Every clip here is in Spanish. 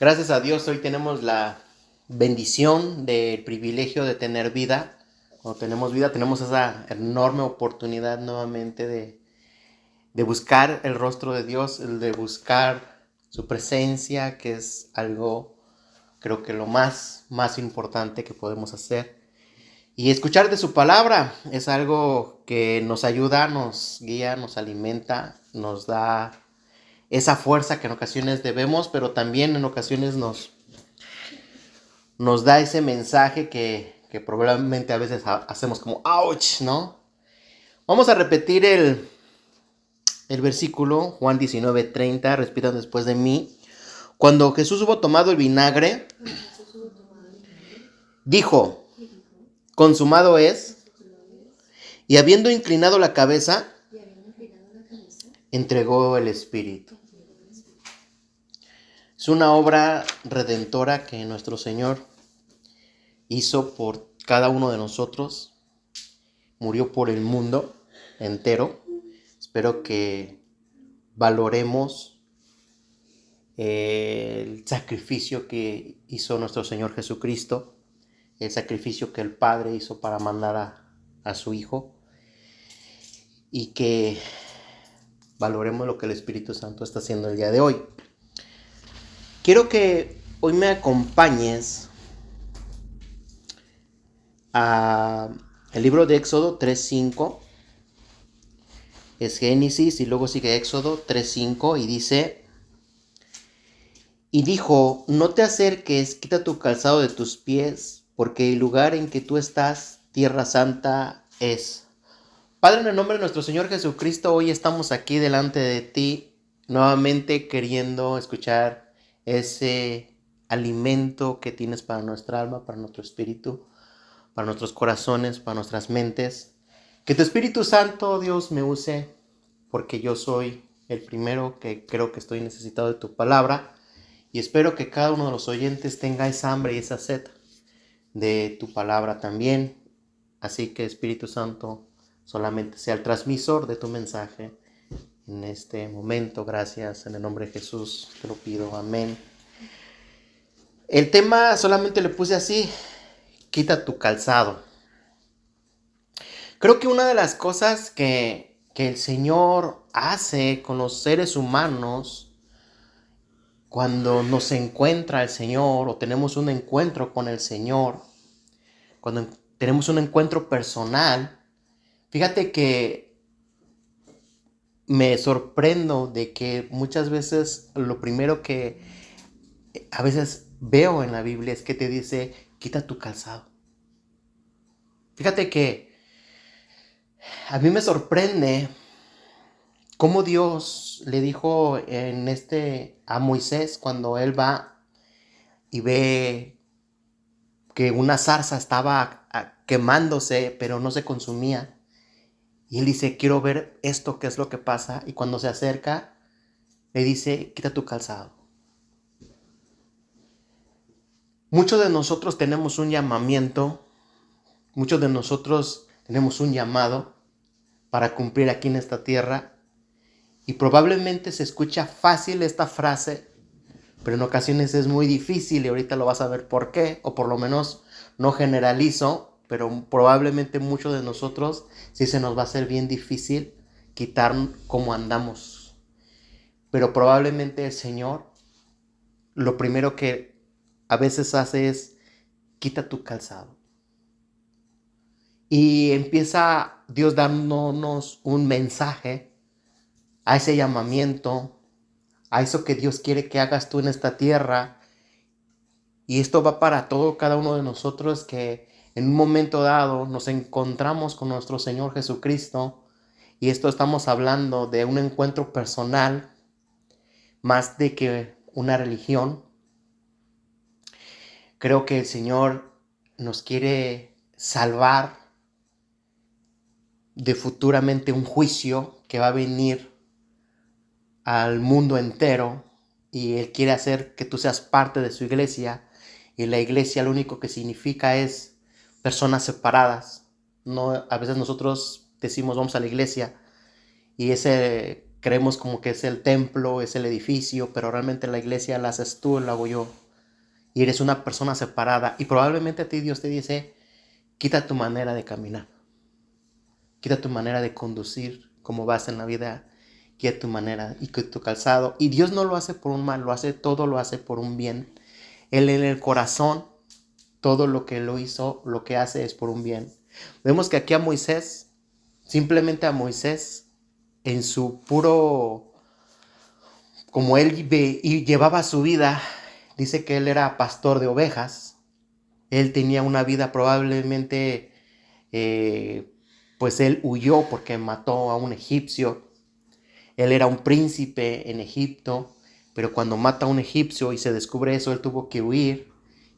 Gracias a Dios hoy tenemos la bendición del privilegio de tener vida. Cuando tenemos vida tenemos esa enorme oportunidad nuevamente de buscar el rostro de Dios, de buscar su presencia, que es algo, creo que lo más importante que podemos hacer. Y escuchar de su palabra es algo que nos ayuda, nos guía, nos alimenta, nos da esa fuerza que en ocasiones debemos, pero también en ocasiones nos da ese mensaje que probablemente a veces hacemos como ouch, ¿no? Vamos a repetir el versículo, Juan 19:30, respiran después de mí. Cuando Jesús hubo tomado el vinagre, dijo, consumado es, y habiendo inclinado la cabeza, entregó el Espíritu. Es una obra redentora que nuestro Señor hizo por cada uno de nosotros, murió por el mundo entero. Espero que valoremos el sacrificio que hizo nuestro Señor Jesucristo, el sacrificio que el Padre hizo para mandar a su Hijo, y que valoremos lo que el Espíritu Santo está haciendo el día de hoy. Quiero que hoy me acompañes a el libro de Éxodo 3:5. Es Génesis y luego sigue Éxodo 3:5 y dice: y dijo, no te acerques, quita tu calzado de tus pies, porque el lugar en que tú estás, tierra santa es. Padre, en el nombre de nuestro Señor Jesucristo, hoy estamos aquí delante de ti, nuevamente queriendo escuchar ese alimento que tienes para nuestra alma, para nuestro espíritu, para nuestros corazones, para nuestras mentes. Que tu Espíritu Santo, Dios, me use, porque yo soy el primero que creo que estoy necesitado de tu palabra, y espero que cada uno de los oyentes tenga esa hambre y esa sed de tu palabra también. Así que, Espíritu Santo, solamente sea el transmisor de tu mensaje en este momento. Gracias, en el nombre de Jesús te lo pido, amén. El tema solamente le puse así: quita tu calzado. Creo que una de las cosas que el Señor hace con los seres humanos cuando nos encuentra el Señor o tenemos un encuentro con el Señor, cuando tenemos un encuentro personal, fíjate que me sorprendo de que muchas veces lo primero que a veces veo en la Biblia es que te dice, quita tu calzado. Fíjate que a mí me sorprende cómo Dios le dijo a Moisés cuando él va y ve que una zarza estaba quemándose, pero no se consumía. Y él dice, quiero ver esto, qué es lo que pasa. Y cuando se acerca, le dice, quita tu calzado. Muchos de nosotros tenemos un llamamiento, muchos de nosotros tenemos un llamado para cumplir aquí en esta tierra. Y probablemente se escucha fácil esta frase, pero en ocasiones es muy difícil y ahorita lo vas a ver por qué, o por lo menos no generalizo, pero probablemente muchos de nosotros sí se nos va a hacer bien difícil quitar cómo andamos. Pero probablemente el Señor lo primero que a veces hace es quita tu calzado. Y empieza Dios dándonos un mensaje a ese llamamiento, a eso que Dios quiere que hagas tú en esta tierra. Y esto va para todo, cada uno de nosotros que en un momento dado nos encontramos con nuestro Señor Jesucristo. Y esto estamos hablando de un encuentro personal, más de que una religión. Creo que el Señor nos quiere salvar de futuramente un juicio que va a venir al mundo entero. Y Él quiere hacer que tú seas parte de su iglesia. Y la iglesia lo único que significa es personas separadas. No, a veces nosotros decimos vamos a la iglesia y ese creemos como que es el templo, es el edificio, pero realmente la iglesia la haces tú, la hago yo. Y eres una persona separada. Y probablemente a ti Dios te dice, quita tu manera de caminar. Quita tu manera de conducir como vas en la vida. Quita tu manera y tu calzado. Y Dios no lo hace por un mal, lo hace por un bien. Él en el corazón, todo lo que lo hizo, lo que hace es por un bien. Vemos que aquí a Moisés, simplemente a Moisés, en su puro, como él y llevaba su vida, dice que él era pastor de ovejas. Él tenía una vida probablemente, pues él huyó porque mató a un egipcio. Él era un príncipe en Egipto, pero cuando mata a un egipcio y se descubre eso, él tuvo que huir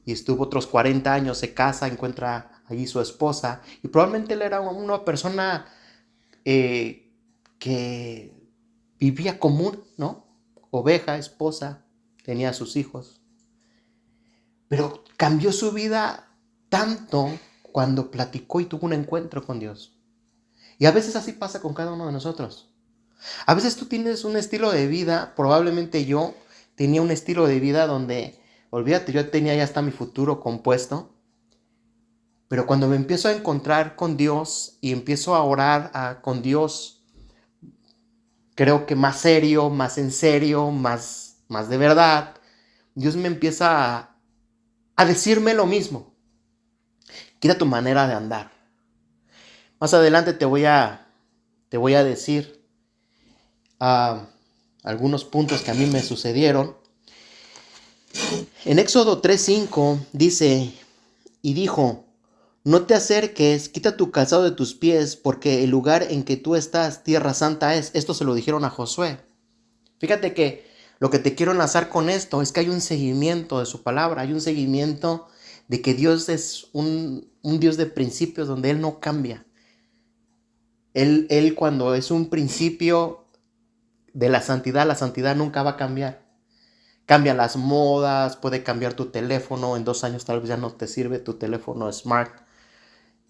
y estuvo otros 40 años, se casa, encuentra allí su esposa y probablemente él era una persona que vivía común, ¿no? Oveja, esposa, tenía sus hijos. Pero cambió su vida tanto cuando platicó y tuvo un encuentro con Dios. Y a veces así pasa con cada uno de nosotros. A veces tú tienes un estilo de vida, probablemente yo tenía un estilo de vida donde, olvídate, yo tenía ya hasta mi futuro compuesto. Pero cuando me empiezo a encontrar con Dios y empiezo a orar con Dios, creo que más serio, más en serio, más de verdad, Dios me empieza a decirme lo mismo. Quita tu manera de andar. Más adelante te voy a decir algunos puntos que a mí me sucedieron. En Éxodo 3:5 dice, y dijo, no te acerques, quita tu calzado de tus pies, porque el lugar en que tú estás, tierra santa es. Esto se lo dijeron a Josué. Fíjate que lo que te quiero enlazar con esto es que hay un seguimiento de su palabra, hay un seguimiento de que Dios es un Dios de principios donde Él no cambia. Él cuando es un principio de la santidad nunca va a cambiar. Cambian las modas, puede cambiar tu teléfono, en 2 años tal vez ya no te sirve tu teléfono smart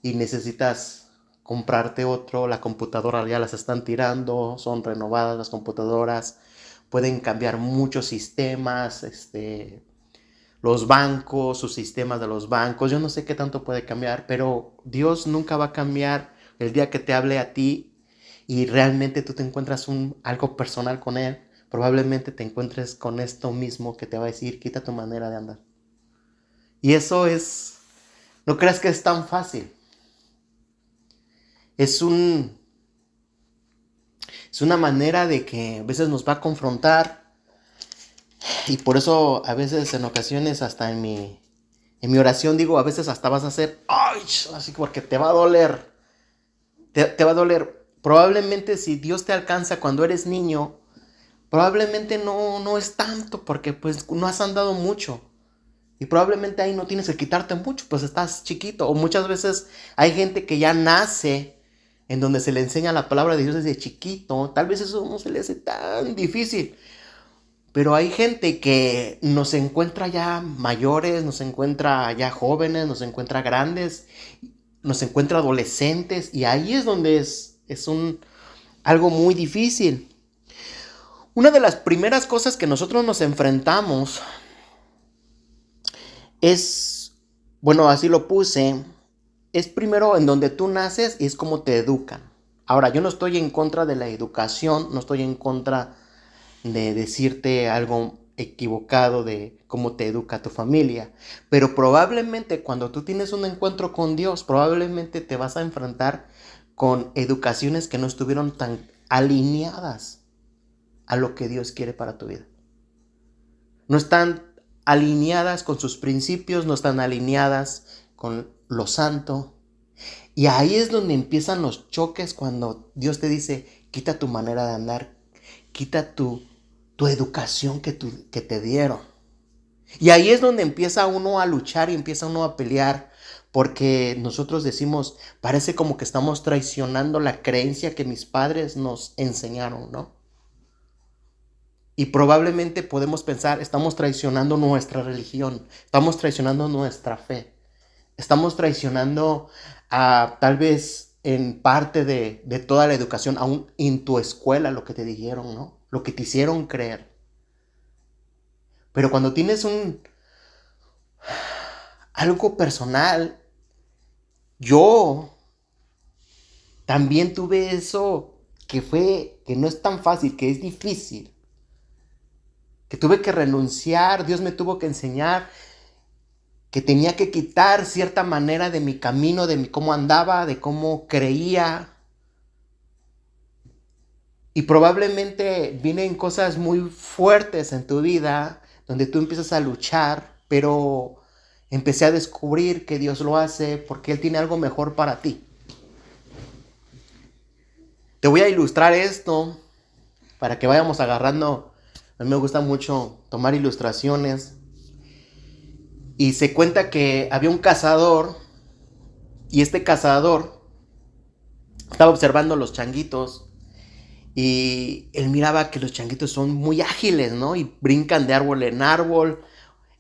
y necesitas comprarte otro, la computadora ya las están tirando, son renovadas las computadoras, pueden cambiar muchos sistemas, los bancos, sus sistemas de los bancos, yo no sé qué tanto puede cambiar, pero Dios nunca va a cambiar el día que te hable a ti y realmente tú te encuentras algo personal con Él. Probablemente te encuentres con esto mismo que te va a decir, quita tu manera de andar. Y eso es, no creas que es tan fácil. Es una manera de que a veces nos va a confrontar. Y por eso a veces en ocasiones hasta en mi oración digo, a veces hasta vas a hacer, ¡ay! Así porque te va a doler. Te va a doler. Probablemente si Dios te alcanza cuando eres niño, probablemente no es tanto porque pues no has andado mucho. Y probablemente ahí no tienes que quitarte mucho, pues estás chiquito. O muchas veces hay gente que ya nace en donde se le enseña la palabra de Dios desde chiquito. Tal vez eso no se le hace tan difícil. Pero hay gente que nos encuentra ya mayores, nos encuentra ya jóvenes, nos encuentra grandes, nos encuentra adolescentes. Y ahí es donde es algo muy difícil. Una de las primeras cosas que nosotros nos enfrentamos es, bueno, así lo puse, es primero en donde tú naces y es como te educan. Ahora, yo no estoy en contra de la educación, no estoy en contra de decirte algo equivocado de cómo te educa tu familia, pero probablemente cuando tú tienes un encuentro con Dios, probablemente te vas a enfrentar con educaciones que no estuvieron tan alineadas a lo que Dios quiere para tu vida. No están alineadas con sus principios, no están alineadas con lo santo. Y ahí es donde empiezan los choques cuando Dios te dice, quita tu manera de andar, quita tu educación que te dieron. Y ahí es donde empieza uno a luchar y empieza uno a pelear, porque nosotros decimos, parece como que estamos traicionando la creencia que mis padres nos enseñaron, ¿no? Y probablemente podemos pensar, estamos traicionando nuestra religión, estamos traicionando nuestra fe, estamos traicionando tal vez en parte de toda la educación, aún en tu escuela, lo que te dijeron, ¿no? Lo que te hicieron creer. Pero cuando tienes algo personal, yo también tuve eso que no es tan fácil, que es difícil, que tuve que renunciar, Dios me tuvo que enseñar que tenía que quitar cierta manera de mi camino, de cómo andaba, de cómo creía. Y probablemente vienen cosas muy fuertes en tu vida, donde tú empiezas a luchar, pero empecé a descubrir que Dios lo hace porque Él tiene algo mejor para ti. Te voy a ilustrar esto para que vayamos agarrando. A mí me gusta mucho tomar ilustraciones. Y se cuenta que había un cazador, y este cazador estaba observando los changuitos, y él miraba que los changuitos son muy ágiles, ¿no? Y brincan de árbol en árbol,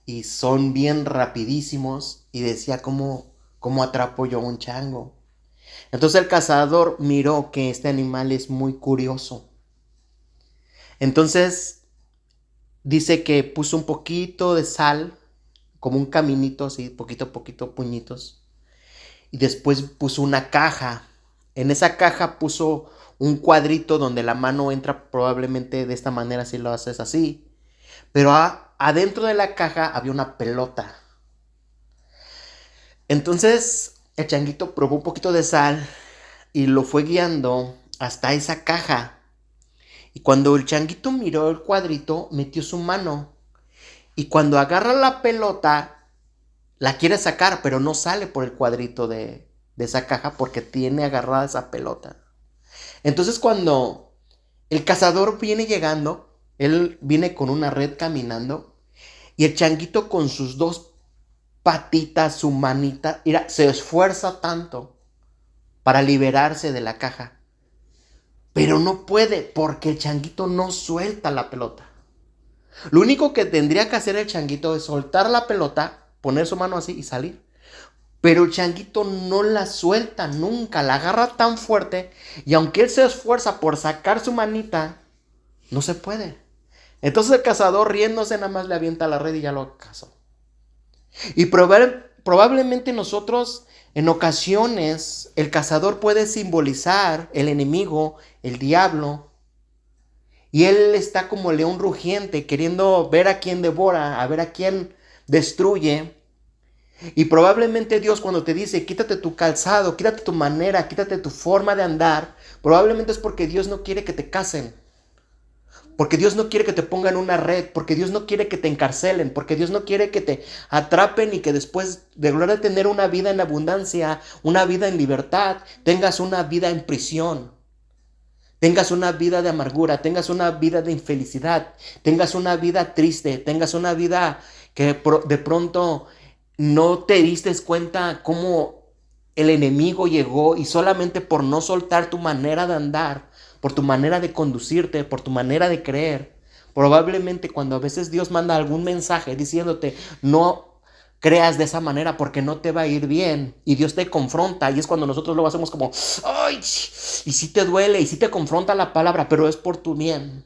y son bien rapidísimos, y decía, ¿cómo atrapo yo a un chango? Entonces el cazador miró que este animal es muy curioso. Entonces dice que puso un poquito de sal, como un caminito así, poquito a poquito, puñitos. Y después puso una caja. En esa caja puso un cuadrito donde la mano entra probablemente de esta manera si lo haces así. Pero adentro de la caja había una pelota. Entonces el changuito probó un poquito de sal y lo fue guiando hasta esa caja. Y cuando el changuito miró el cuadrito, metió su mano. Y cuando agarra la pelota, la quiere sacar, pero no sale por el cuadrito de esa caja porque tiene agarrada esa pelota. Entonces cuando el cazador viene llegando, él viene con una red caminando, y el changuito con sus dos patitas, su manita, mira, se esfuerza tanto para liberarse de la caja, pero no puede porque el changuito no suelta la pelota. Lo único que tendría que hacer el changuito es soltar la pelota, poner su mano así y salir. Pero el changuito no la suelta nunca, la agarra tan fuerte, y aunque él se esfuerza por sacar su manita, no se puede. Entonces el cazador, riéndose, nada más le avienta la red y ya lo cazó. Y probablemente nosotros, en ocasiones, el cazador puede simbolizar el enemigo, el diablo, y él está como león rugiente, queriendo ver a quién devora, a ver a quién destruye. Y probablemente Dios, cuando te dice quítate tu calzado, quítate tu manera, quítate tu forma de andar, probablemente es porque Dios no quiere que te casen, porque Dios no quiere que te pongan una red, porque Dios no quiere que te encarcelen, porque Dios no quiere que te atrapen y que después de lograr tener una vida en abundancia, una vida en libertad, tengas una vida en prisión, tengas una vida de amargura, tengas una vida de infelicidad, tengas una vida triste, tengas una vida que de pronto no te diste cuenta cómo el enemigo llegó, y solamente por no soltar tu manera de andar, por tu manera de conducirte, por tu manera de creer, probablemente cuando a veces Dios manda algún mensaje diciéndote no creas de esa manera porque no te va a ir bien, y Dios te confronta, y es cuando nosotros lo hacemos como ¡ay! Y sí te duele, y sí te confronta la palabra, pero es por tu bien.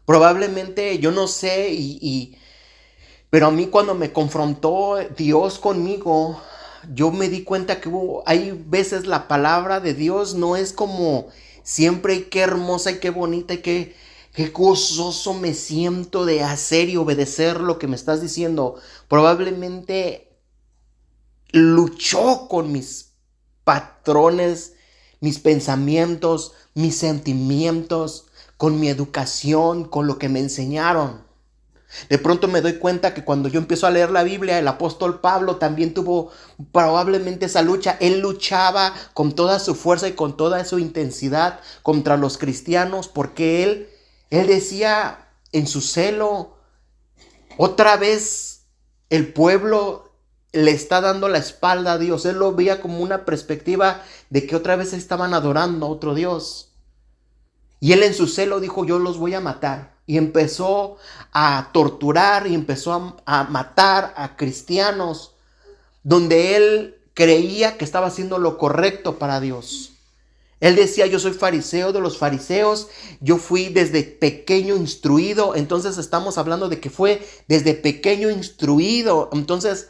Probablemente, yo no sé, pero a mí cuando me confrontó Dios conmigo, yo me di cuenta que hay veces la palabra de Dios no es como siempre, y qué hermosa y qué bonita y qué gozoso me siento de hacer y obedecer lo que me estás diciendo. Probablemente luchó con mis patrones, mis pensamientos, mis sentimientos, con mi educación, con lo que me enseñaron. De pronto me doy cuenta que cuando yo empiezo a leer la Biblia, el apóstol Pablo también tuvo probablemente esa lucha. Él luchaba con toda su fuerza y con toda su intensidad contra los cristianos, porque él decía en su celo, otra vez el pueblo le está dando la espalda a Dios. Él lo veía como una perspectiva de que otra vez estaban adorando a otro Dios. Y él en su celo dijo, yo los voy a matar. Y empezó a torturar y empezó a matar a cristianos, donde él creía que estaba haciendo lo correcto para Dios. Él decía, yo soy fariseo de los fariseos, yo fui desde pequeño instruido. Entonces estamos hablando de que fue desde pequeño instruido. Entonces,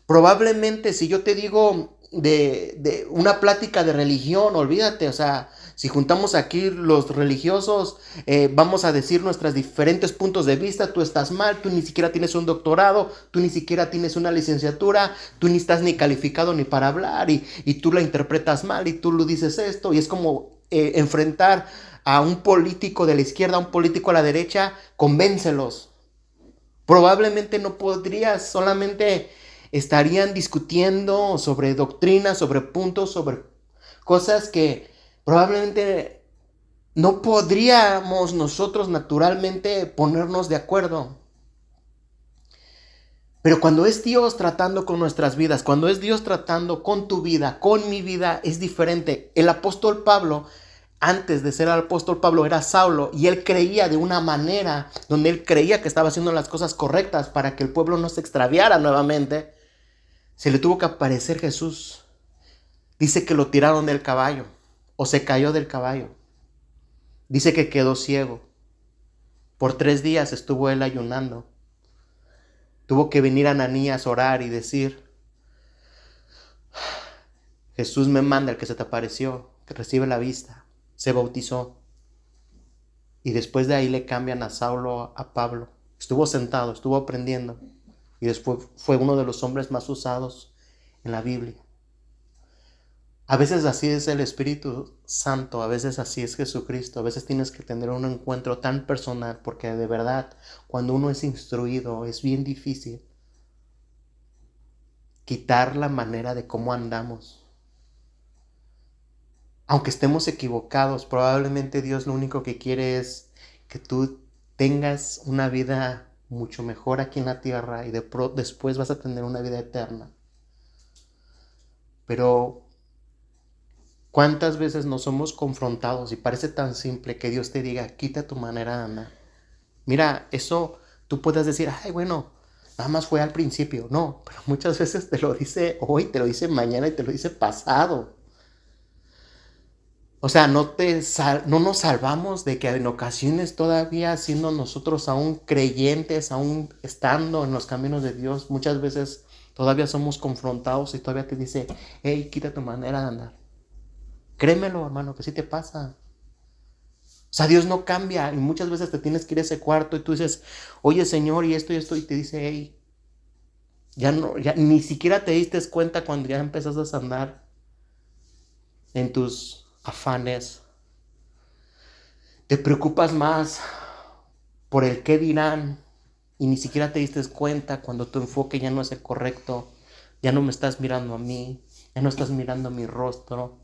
probablemente si yo te digo de una plática de religión, olvídate, o sea, si juntamos aquí los religiosos, vamos a decir nuestros diferentes puntos de vista. Tú estás mal, tú ni siquiera tienes un doctorado, tú ni siquiera tienes una licenciatura, tú ni estás ni calificado ni para hablar y tú la interpretas mal y tú lo dices esto. Y es como enfrentar a un político de la izquierda, a un político a la derecha, convéncelos. Probablemente no podrías, solamente estarían discutiendo sobre doctrinas, sobre puntos, sobre cosas que probablemente no podríamos nosotros naturalmente ponernos de acuerdo. Pero cuando es Dios tratando con nuestras vidas, cuando es Dios tratando con tu vida, con mi vida, es diferente. El apóstol Pablo, antes de ser el apóstol Pablo, era Saulo, y él creía de una manera donde él creía que estaba haciendo las cosas correctas para que el pueblo no se extraviara nuevamente. Se le tuvo que aparecer Jesús. Dice que lo tiraron del caballo o se cayó del caballo. Dice que quedó ciego. Por 3 días estuvo él ayunando. Tuvo que venir Ananías a orar y decir, Jesús me manda, el que se te apareció, que recibe la vista. Se bautizó. Y después de ahí le cambian a Saulo a Pablo. Estuvo sentado, estuvo aprendiendo. Y después fue uno de los hombres más usados en la Biblia. A veces así es el Espíritu Santo, a veces así es Jesucristo, a veces tienes que tener un encuentro tan personal, porque de verdad, cuando uno es instruido, es bien difícil quitar la manera de cómo andamos. Aunque estemos equivocados, probablemente Dios lo único que quiere es que tú tengas una vida mucho mejor aquí en la tierra y después vas a tener una vida eterna. Pero ¿cuántas veces nos somos confrontados y parece tan simple que Dios te diga, quita tu manera de andar? Mira, eso tú puedes decir, ay, bueno, nada más fue al principio. No, pero muchas veces te lo dice hoy, te lo dice mañana y te lo dice pasado. O sea, no nos salvamos de que en ocasiones todavía siendo nosotros aún creyentes, aún estando en los caminos de Dios, muchas veces todavía somos confrontados y todavía te dice, hey, quita tu manera de andar. Créemelo, hermano, que sí te pasa. O sea, Dios no cambia y muchas veces te tienes que ir a ese cuarto y tú dices, oye, Señor, y esto, y te dice, hey, ya ni siquiera te diste cuenta cuando ya empezaste a andar en tus afanes. Te preocupas más por el qué dirán y ni siquiera te diste cuenta cuando tu enfoque ya no es el correcto, ya no me estás mirando a mí, ya no estás mirando mi rostro.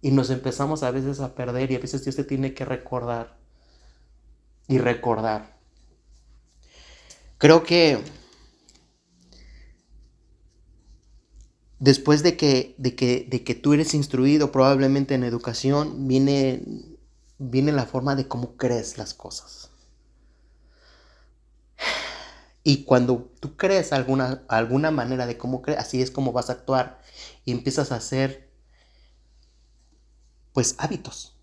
Y nos empezamos a veces a perder y a veces Dios te tiene que recordar y recordar. Creo que después de que tú eres instruido probablemente en educación, viene la forma de cómo crees las cosas. Y cuando tú crees alguna manera de cómo crees, así es como vas a actuar y empiezas a hacer pues hábitos.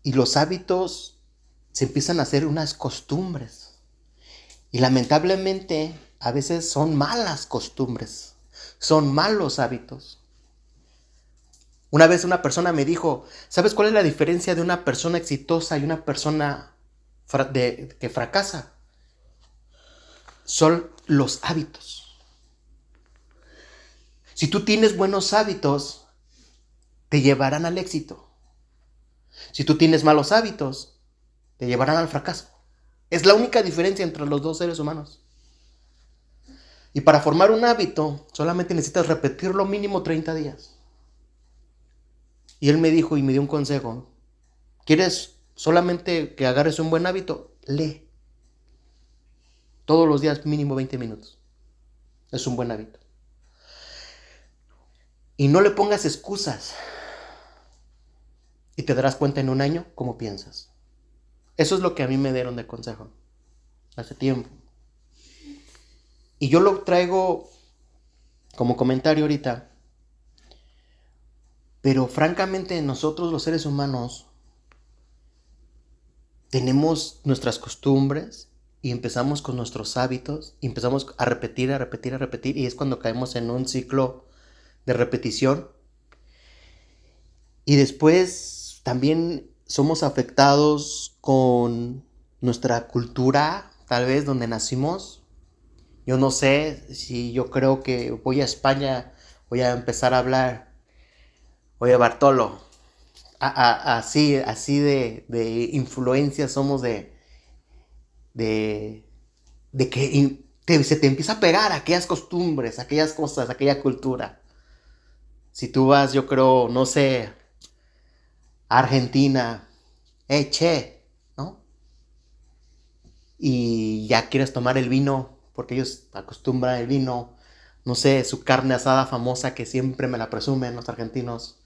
Y los hábitos se empiezan a hacer unas costumbres. Y lamentablemente a veces son malas costumbres, son malos hábitos. Una vez una persona me dijo, ¿sabes cuál es la diferencia de una persona exitosa y una persona que fracasa? Son los hábitos. Si tú tienes buenos hábitos, te llevarán al éxito. Si tú tienes malos hábitos, te llevarán al fracaso. Es la única diferencia entre los dos seres humanos. Y para formar un hábito, solamente necesitas repetirlo mínimo 30 días. Y él me dijo y me dio un consejo. ¿Quieres solamente que agarres un buen hábito? Lee. Todos los días mínimo 20 minutos. Es un buen hábito. Y no le pongas excusas. Y te darás cuenta en un año cómo piensas. Eso es lo que a mí me dieron de consejo hace tiempo. Y yo lo traigo como comentario ahorita. Pero francamente nosotros los seres humanos tenemos nuestras costumbres y empezamos con nuestros hábitos y empezamos a repetir, a repetir, a repetir, y es cuando caemos en un ciclo de repetición. Y después también somos afectados con nuestra cultura, tal vez donde nacimos. Yo no sé si yo creo que voy a España, voy a empezar a hablar, oye Bartolo, así de influencia somos de, de que se te empieza a pegar aquellas costumbres, aquellas cosas, aquella cultura. Si tú vas, yo creo, no sé, a Argentina, che, ¿no? Y ya quieres tomar el vino, porque ellos acostumbran el vino, no sé, su carne asada famosa que siempre me la presumen los argentinos,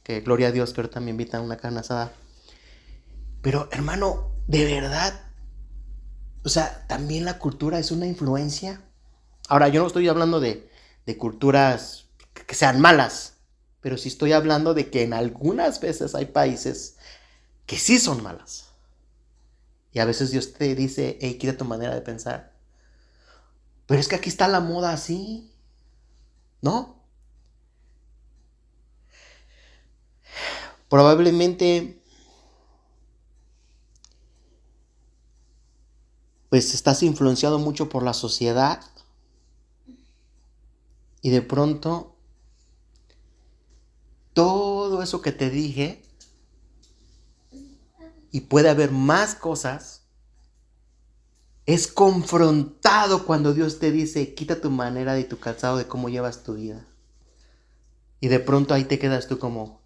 que gloria a Dios que ahorita me invitan a una carne asada. Pero hermano, de verdad, o sea, también la cultura es una influencia. Ahora, yo no estoy hablando de culturas que sean malas, pero sí estoy hablando de que en algunas veces hay países que sí son malas. Y a veces Dios te dice, hey, quita tu manera de pensar. Pero es que aquí está la moda así, ¿no? Probablemente, pues estás influenciado mucho por la sociedad y de pronto todo eso que te dije, y puede haber más cosas, es confrontado cuando Dios te dice, quita tu manera y tu calzado de cómo llevas tu vida. Y de pronto ahí te quedas tú como,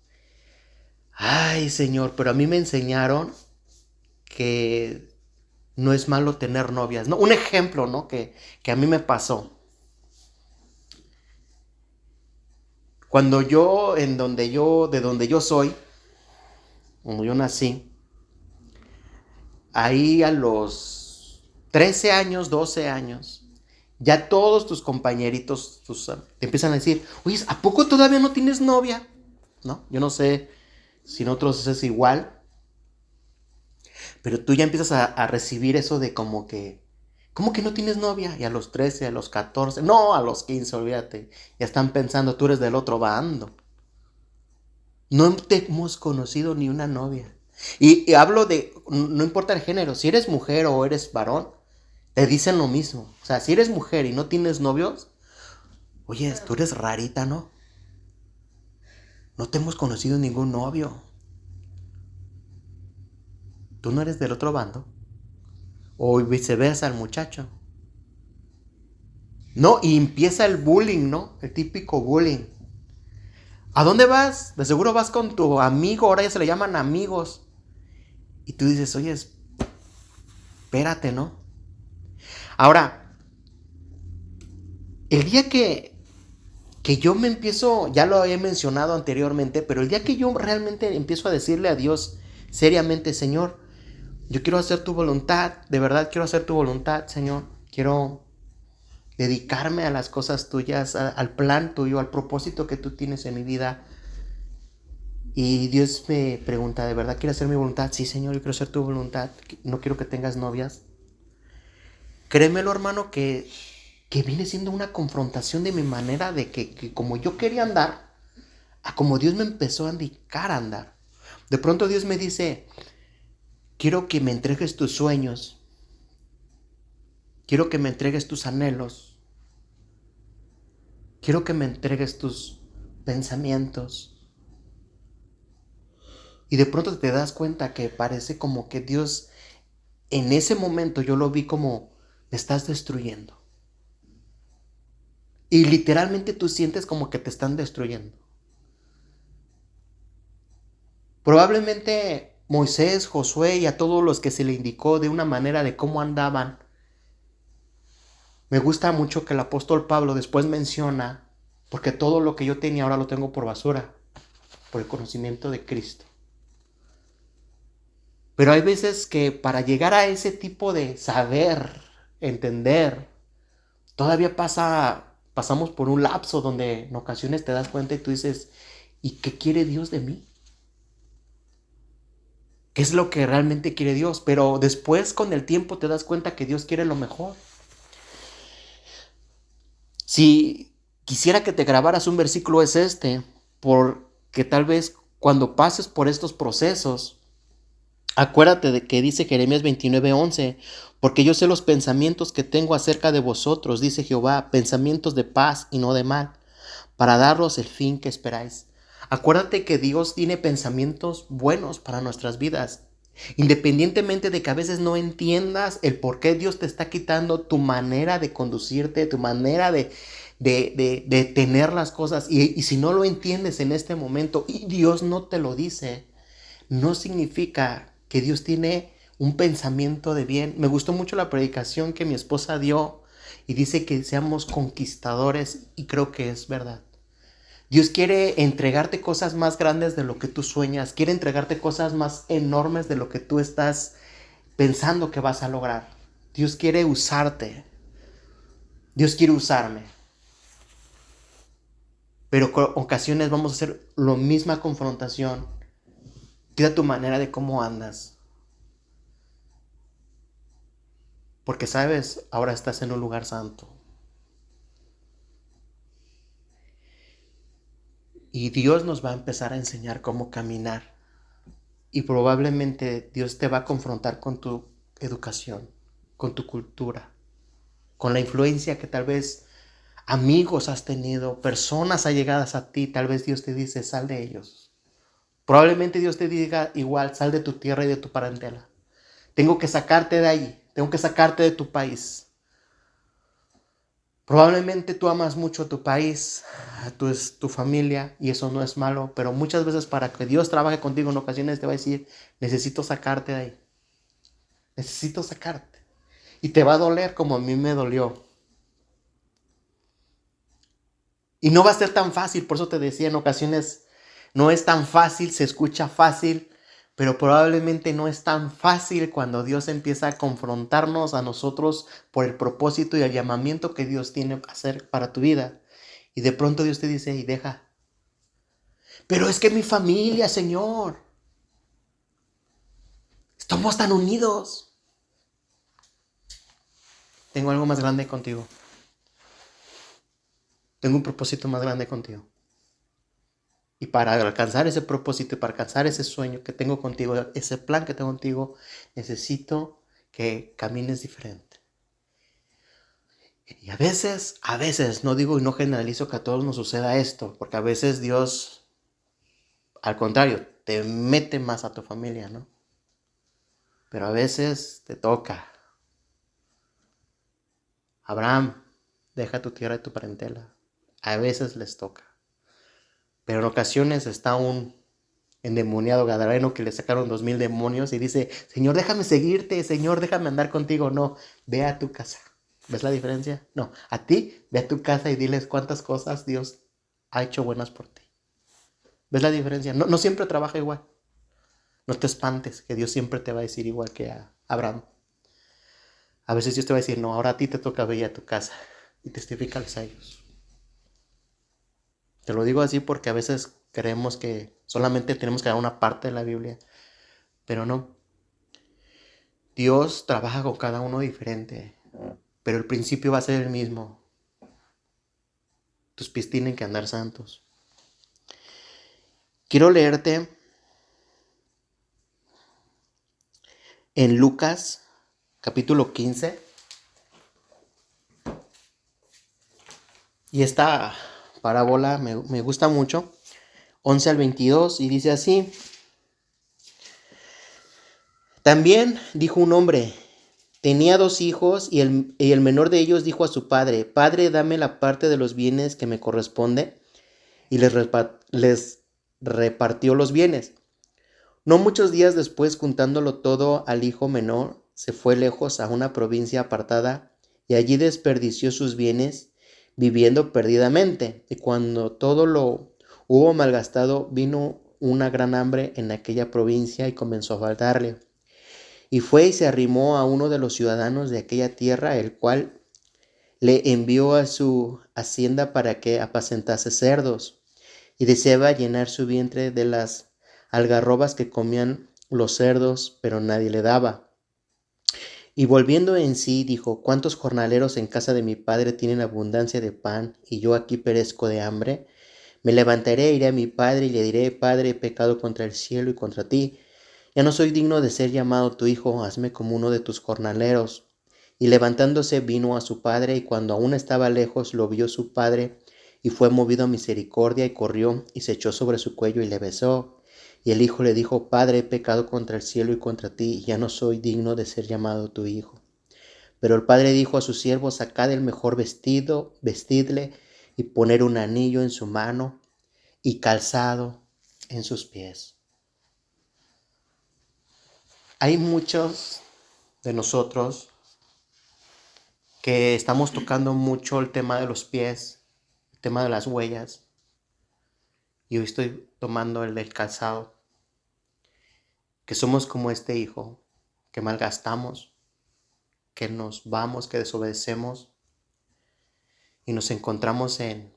ay Señor, pero a mí me enseñaron que no es malo tener novias, ¿no? Un ejemplo, ¿no? Que a mí me pasó. Cuando yo, de donde yo soy, cuando yo nací, ahí a los 13 años, 12 años, ya todos tus compañeritos te empiezan a decir, oye, ¿a poco todavía no tienes novia? ¿No? Yo no sé si en otros es igual, pero tú ya empiezas a recibir eso de como que, ¿cómo que no tienes novia? Y a los 13, a los 14, no, a los 15, olvídate, ya están pensando, tú eres del otro bando. No te hemos conocido ni una novia. Y hablo de, no importa el género, si eres mujer o eres varón, te dicen lo mismo. O sea, si eres mujer y no tienes novios, oye, tú eres rarita, ¿no? No te hemos conocido ningún novio. Tú no eres del otro bando. O viceversa, el muchacho. No, y empieza el bullying, ¿no? El típico bullying. ¿A dónde vas? De seguro vas con tu amigo, ahora ya se le llaman amigos. Y tú dices, oye, espérate, ¿no? Ahora, el día que yo me empiezo, ya lo he mencionado anteriormente, pero el día que yo realmente empiezo a decirle a Dios seriamente, Señor, yo quiero hacer tu voluntad, de verdad quiero hacer tu voluntad, Señor, quiero dedicarme a las cosas tuyas, al plan tuyo, al propósito que tú tienes en mi vida. Y Dios me pregunta, ¿de verdad quieres hacer mi voluntad? Sí, Señor, yo quiero hacer tu voluntad, no quiero que tengas novias. Créemelo, hermano, que viene siendo una confrontación de mi manera de que como yo quería andar, a como Dios me empezó a indicar a andar. De pronto Dios me dice, quiero que me entregues tus sueños, quiero que me entregues tus anhelos, quiero que me entregues tus pensamientos. Y de pronto te das cuenta que parece como que Dios, en ese momento yo lo vi como, me estás destruyendo. Y literalmente tú sientes como que te están destruyendo. Probablemente Moisés, Josué y a todos los que se le indicó de una manera de cómo andaban. Me gusta mucho que el apóstol Pablo después menciona, porque todo lo que yo tenía ahora lo tengo por basura, por el conocimiento de Cristo. Pero hay veces que para llegar a ese tipo de saber, entender, todavía pasa pasamos por un lapso donde en ocasiones te das cuenta y tú dices, ¿y qué quiere Dios de mí? ¿Qué es lo que realmente quiere Dios? Pero después con el tiempo te das cuenta que Dios quiere lo mejor. Si quisiera que te grabaras un versículo es este, porque tal vez cuando pases por estos procesos, acuérdate de que dice Jeremías 29:11, porque yo sé los pensamientos que tengo acerca de vosotros, dice Jehová, pensamientos de paz y no de mal, para daros el fin que esperáis. Acuérdate que Dios tiene pensamientos buenos para nuestras vidas. Independientemente de que a veces no entiendas el por qué Dios te está quitando tu manera de conducirte, tu manera de tener las cosas. Y si no lo entiendes en este momento y Dios no te lo dice, no significa que Dios tiene un pensamiento de bien. Me gustó mucho la predicación que mi esposa dio y dice que seamos conquistadores y creo que es verdad. Dios quiere entregarte cosas más grandes de lo que tú sueñas, quiere entregarte cosas más enormes de lo que tú estás pensando que vas a lograr. Dios quiere usarte. Dios quiere usarme. Pero con ocasiones vamos a hacer la misma confrontación. Cuida tu manera de cómo andas. Porque sabes, ahora estás en un lugar santo. Y Dios nos va a empezar a enseñar cómo caminar. Y probablemente Dios te va a confrontar con tu educación, con tu cultura, con la influencia que tal vez amigos has tenido, personas allegadas a ti. Tal vez Dios te dice, sal de ellos. Probablemente Dios te diga igual, sal de tu tierra y de tu parentela. Tengo que sacarte de ahí, tengo que sacarte de tu país. Probablemente tú amas mucho a tu país, a tu familia, y eso no es malo, pero muchas veces para que Dios trabaje contigo en ocasiones te va a decir, necesito sacarte de ahí, necesito sacarte. Y te va a doler como a mí me dolió. Y no va a ser tan fácil, por eso te decía, en ocasiones no es tan fácil, se escucha fácil, pero probablemente no es tan fácil cuando Dios empieza a confrontarnos a nosotros por el propósito y el llamamiento que Dios tiene a hacer para tu vida. Y de pronto Dios te dice, y deja. Pero es que mi familia, Señor, estamos tan unidos. Tengo algo más grande contigo. Tengo un propósito más grande contigo. Y para alcanzar ese propósito y para alcanzar ese sueño que tengo contigo, ese plan que tengo contigo, necesito que camines diferente. Y a veces, no digo y no generalizo que a todos nos suceda esto, porque a veces Dios, al contrario, te mete más a tu familia, ¿no? Pero a veces te toca. Abraham, deja tu tierra y tu parentela. A veces les toca. Pero en ocasiones está un endemoniado gadareno que le sacaron 2000 demonios y dice, Señor, déjame seguirte, Señor, déjame andar contigo. No, ve a tu casa. ¿Ves la diferencia? No, a ti, ve a tu casa y diles cuántas cosas Dios ha hecho buenas por ti. ¿Ves la diferencia? No siempre trabaja igual. No te espantes que Dios siempre te va a decir igual que a Abraham. A veces Dios te va a decir, no, ahora a ti te toca ver a tu casa y testifícales a ellos. Te lo digo así porque a veces creemos que solamente tenemos que dar una parte de la Biblia, pero no. Dios trabaja con cada uno diferente, pero el principio va a ser el mismo. Tus pies tienen que andar santos. Quiero leerte en Lucas, capítulo 15. Y esta parábola me gusta mucho. 11 al 22 y dice así. También dijo un hombre, tenía 2 hijos y el menor de ellos dijo a su padre, Padre, dame la parte de los bienes que me corresponde. Y les repartió los bienes. No muchos días después, juntándolo todo al hijo menor, se fue lejos a una provincia apartada y allí desperdició sus bienes viviendo perdidamente. Y cuando todo lo hubo malgastado, vino una gran hambre en aquella provincia y comenzó a faltarle. Y fue y se arrimó a uno de los ciudadanos de aquella tierra, el cual le envió a su hacienda para que apacentase cerdos, y deseaba llenar su vientre de las algarrobas que comían los cerdos, pero nadie le daba. Y volviendo en sí, dijo: ¿Cuántos jornaleros en casa de mi padre tienen abundancia de pan, y yo aquí perezco de hambre? Me levantaré, iré a mi padre y le diré: Padre, he pecado contra el cielo y contra ti. Ya no soy digno de ser llamado tu hijo, hazme como uno de tus jornaleros. Y levantándose vino a su padre, y cuando aún estaba lejos lo vio su padre, y fue movido a misericordia, y corrió, y se echó sobre su cuello, y le besó. Y el hijo le dijo: Padre, he pecado contra el cielo y contra ti, y ya no soy digno de ser llamado tu hijo. Pero el padre dijo a sus siervos: Sacad el mejor vestido, vestidle, y poner un anillo en su mano, y calzado en sus pies. Hay muchos de nosotros que estamos tocando mucho el tema de los pies, el tema de las huellas, y hoy estoy tomando el del calzado, que somos como este hijo, que malgastamos, que nos vamos, que desobedecemos, y nos encontramos en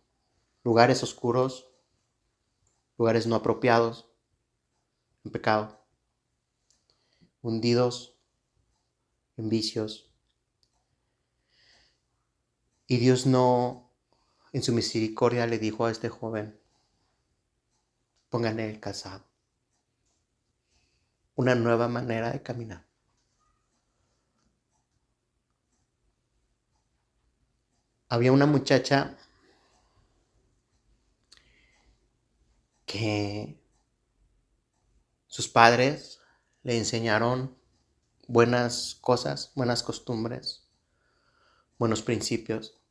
lugares oscuros, lugares no apropiados, en pecado, hundidos en vicios. Y Dios no, en su misericordia, le dijo a este joven: pónganle el calzado, una nueva manera de caminar. Había una muchacha que sus padres le enseñaron buenas cosas, buenas costumbres, buenos principios,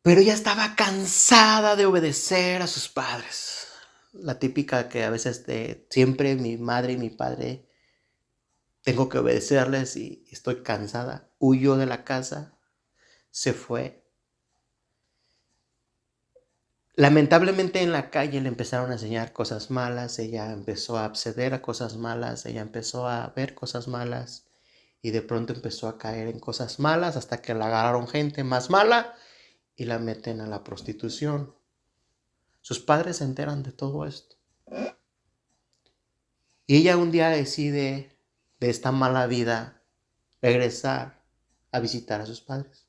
pero ella estaba cansada de obedecer a sus padres. La típica que a veces siempre mi madre y mi padre tengo que obedecerles y estoy cansada. Huyó de la casa, se fue. Lamentablemente en la calle le empezaron a enseñar cosas malas, ella empezó a acceder a cosas malas, ella empezó a ver cosas malas y de pronto empezó a caer en cosas malas hasta que la agarraron gente más mala y la meten a la prostitución. Sus padres se enteran de todo esto. Y ella un día decide de esta mala vida regresar a visitar a sus padres.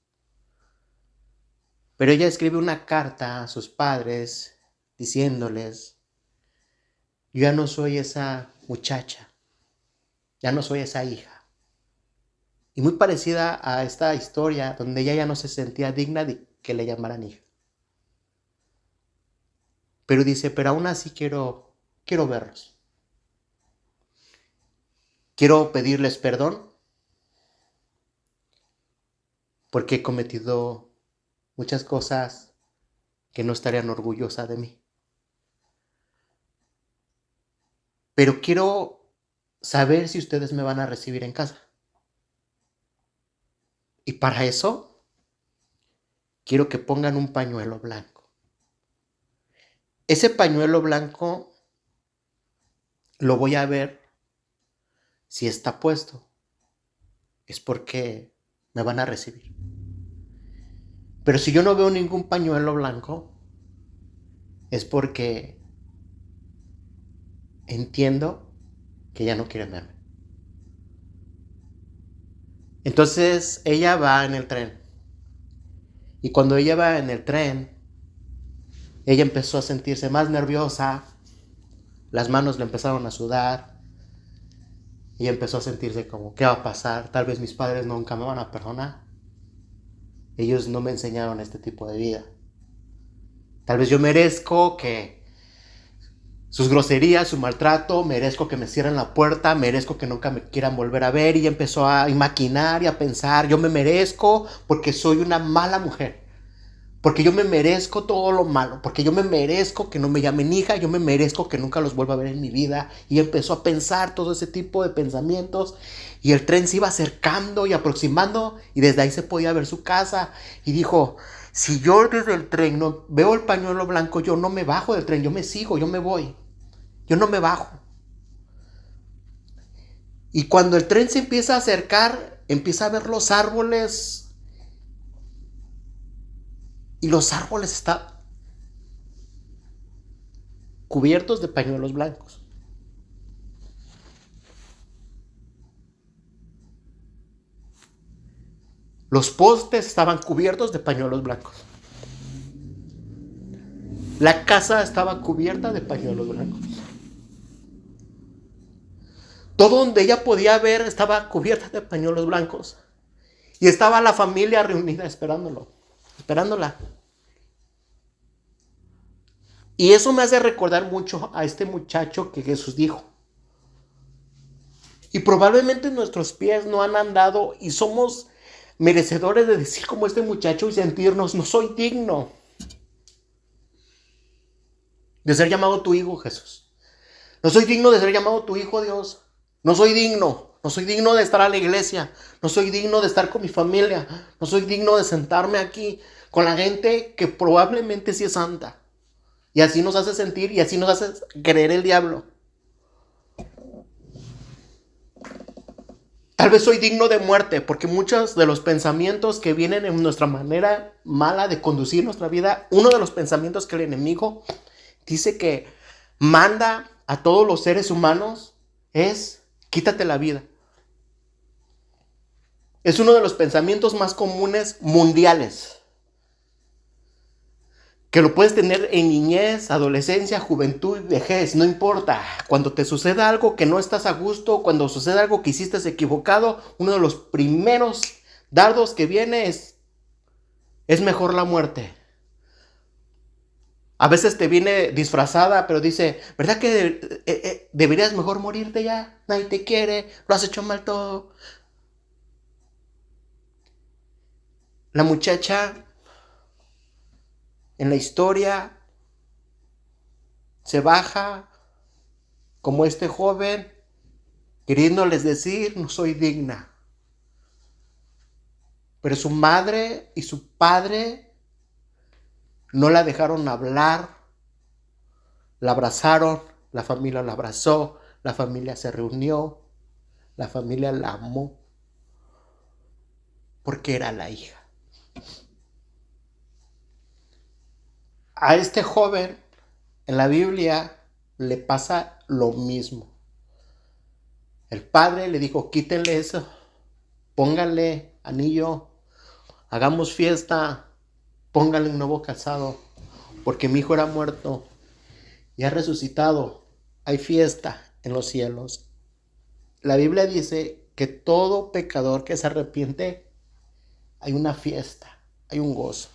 Pero ella escribe una carta a sus padres diciéndoles: yo ya no soy esa muchacha, ya no soy esa hija. Y muy parecida a esta historia donde ella ya no se sentía digna de que le llamaran hija. Pero dice: pero aún así quiero verlos. Quiero pedirles perdón porque he cometido muchas cosas que no estarían orgullosa de mí. Pero quiero saber si ustedes me van a recibir en casa. Y para eso quiero que pongan un pañuelo blanco. Ese pañuelo blanco lo voy a ver si está puesto. Es porque me van a recibir. Pero si yo no veo ningún pañuelo blanco, es porque entiendo que ya no quieren verme. Entonces ella va en el tren. Y cuando ella va en el tren, ella empezó a sentirse más nerviosa. Las manos le empezaron a sudar. Ella empezó a sentirse como: ¿qué va a pasar? Tal vez mis padres nunca me van a perdonar. Ellos no me enseñaron este tipo de vida. Tal vez yo merezco que sus groserías, su maltrato, merezco que me cierren la puerta, merezco que nunca me quieran volver a ver. Y ella empezó a maquinar y a pensar: yo me merezco porque soy una mala mujer, porque yo me merezco todo lo malo, porque yo me merezco que no me llamen hija, yo me merezco que nunca los vuelva a ver en mi vida. Y empezó a pensar todo ese tipo de pensamientos, y el tren se iba acercando y aproximando, y desde ahí se podía ver su casa. Y dijo: si yo desde el tren no veo el pañuelo blanco, yo no me bajo del tren, yo me sigo, yo me voy, yo no me bajo. Y cuando el tren se empieza a acercar, empieza a ver los árboles y los árboles estaban cubiertos de pañuelos blancos. Los postes estaban cubiertos de pañuelos blancos. La casa estaba cubierta de pañuelos blancos. Todo donde ella podía ver estaba cubierta de pañuelos blancos. Y estaba la familia reunida esperándola. Y eso me hace recordar mucho a este muchacho que Jesús dijo. Y probablemente nuestros pies no han andado y somos merecedores de decir como este muchacho y sentirnos, no soy digno de ser llamado tu hijo, Jesús. No soy digno de ser llamado tu hijo, Dios. No soy digno de estar a la iglesia. No soy digno de estar con mi familia. No soy digno de sentarme aquí con la gente que probablemente sí es santa. Y así nos hace sentir y así nos hace creer el diablo. Tal vez soy digno de muerte, porque muchos de los pensamientos que vienen en nuestra manera mala de conducir nuestra vida, uno de los pensamientos que el enemigo dice que manda a todos los seres humanos es: quítate la vida. Es uno de los pensamientos más comunes mundiales, que lo puedes tener en niñez, adolescencia, juventud, vejez, no importa. Cuando te suceda algo que no estás a gusto, cuando suceda algo que hiciste equivocado, uno de los primeros dardos que viene es mejor la muerte. A veces te viene disfrazada, pero dice, ¿verdad que deberías mejor morirte ya? Nadie te quiere, lo has hecho mal todo. La muchacha en la historia se baja como este joven, queriéndoles decir, no soy digna. Pero su madre y su padre no la dejaron hablar, la abrazaron, la familia la abrazó, la familia se reunió, la familia la amó, porque era la hija. A este joven en la Biblia le pasa lo mismo. El padre le dijo, quítenle eso, pónganle anillo, hagamos fiesta, pónganle un nuevo calzado, porque mi hijo era muerto y ha resucitado. Hay fiesta en los cielos. La Biblia dice que todo pecador que se arrepiente, hay una fiesta, hay un gozo.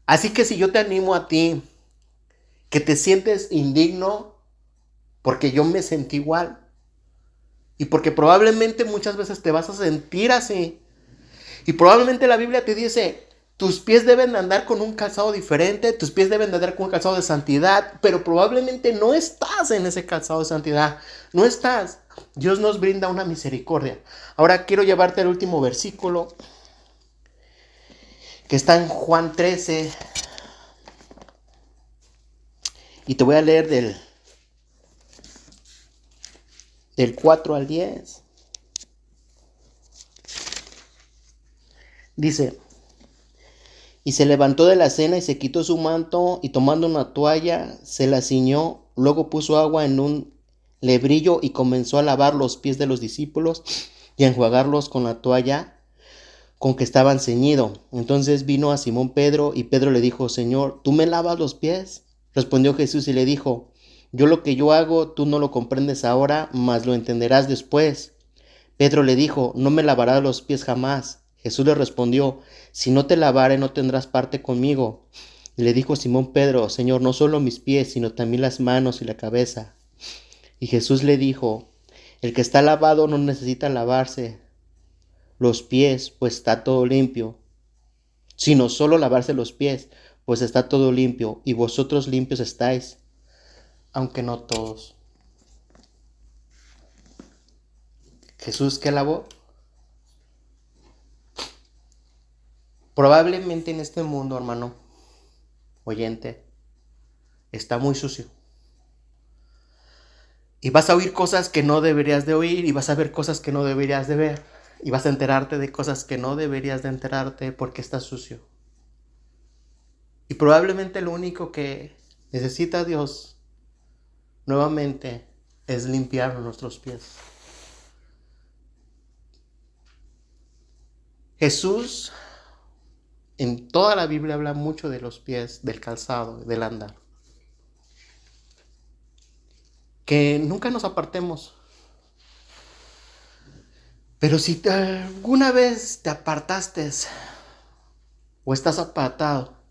Así que si yo te animo a ti, que te sientes indigno, porque yo me sentí igual, y porque probablemente muchas veces te vas a sentir así, y probablemente la Biblia te dice, tus pies deben andar con un calzado diferente, tus pies deben andar con un calzado de santidad, pero probablemente no estás en ese calzado de santidad, no estás. Dios nos brinda una misericordia. Ahora quiero llevarte al último versículo, que está en Juan 13, y te voy a leer del 4 al 10. Dice, y se levantó de la cena y se quitó su manto, y tomando una toalla se la ciñó, luego puso agua en un lebrillo y comenzó a lavar los pies de los discípulos y a enjuagarlos con la toalla con que estaban ceñidos. Entonces vino a Simón Pedro, y Pedro le dijo, Señor, ¿tú me lavas los pies? Respondió Jesús y le dijo, lo que yo hago, tú no lo comprendes ahora, mas lo entenderás después. Pedro le dijo, no me lavarás los pies jamás. Jesús le respondió, si no te lavare, no tendrás parte conmigo. Y le dijo Simón Pedro, Señor, no solo mis pies, sino también las manos y la cabeza. Y Jesús le dijo, el que está lavado no necesita lavarse los pies, pues está todo limpio, sino solo lavarse los pies, pues está todo limpio, y vosotros limpios estáis, aunque no todos. Jesús, ¿qué lavó? Probablemente en este mundo, hermano, oyente, está muy sucio. Y vas a oír cosas que no deberías de oír, y vas a ver cosas que no deberías de ver, y vas a enterarte de cosas que no deberías de enterarte porque está sucio. Y probablemente lo único que necesita Dios nuevamente es limpiar nuestros pies. Jesús en toda la Biblia habla mucho de los pies, del calzado, del andar. Que nunca nos apartemos. Pero si alguna vez te apartaste o estás apartado,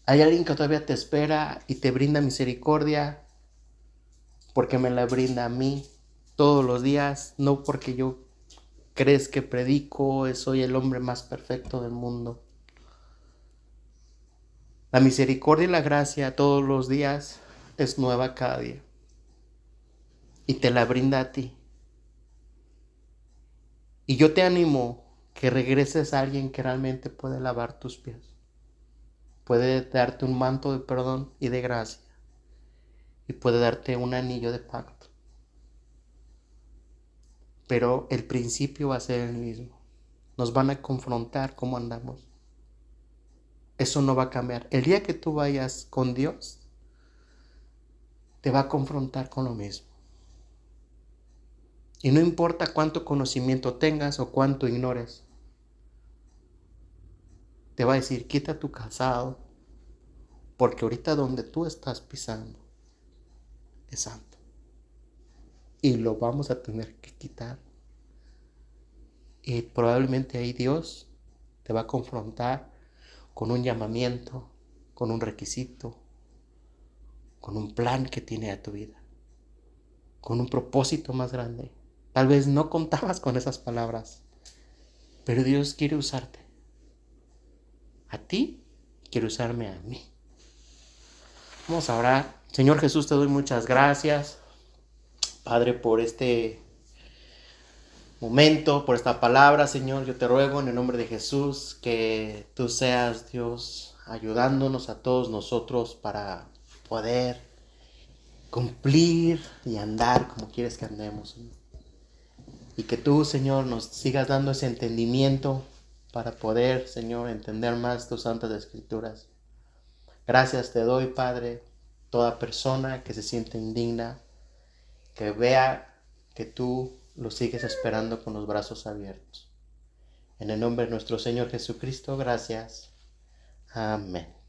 hay alguien que todavía te espera y te brinda misericordia, porque me la brinda a mí todos los días, no porque yo crees que predico, soy el hombre más perfecto del mundo. La misericordia y la gracia todos los días es nueva cada día y te la brinda a ti. Y yo te animo que regreses a alguien que realmente puede lavar tus pies, puede darte un manto de perdón y de gracia y puede darte un anillo de pacto. Pero el principio va a ser el mismo. Nos van a confrontar cómo andamos. Eso no va a cambiar. El día que tú vayas con Dios, te va a confrontar con lo mismo. Y no importa cuánto conocimiento tengas o cuánto ignores, te va a decir, quita tu calzado, porque ahorita donde tú estás pisando es santo. Y lo vamos a tener que quitar. Y probablemente ahí Dios te va a confrontar con un llamamiento, con un requisito, con un plan que tiene a tu vida, con un propósito más grande. Tal vez no contabas con esas palabras, pero Dios quiere usarte. A ti, quiere usarme a mí. Vamos a orar. Señor Jesús, te doy muchas gracias, Padre, por este momento, por esta palabra, Señor. Yo te ruego en el nombre de Jesús que tú seas, Dios, ayudándonos a todos nosotros para poder cumplir y andar como quieres que andemos, Señor. Y que tú, Señor, nos sigas dando ese entendimiento para poder, Señor, entender más tus santas escrituras. Gracias te doy, Padre, toda persona que se siente indigna, que vea que tú lo sigues esperando con los brazos abiertos. En el nombre de nuestro Señor Jesucristo, gracias. Amén.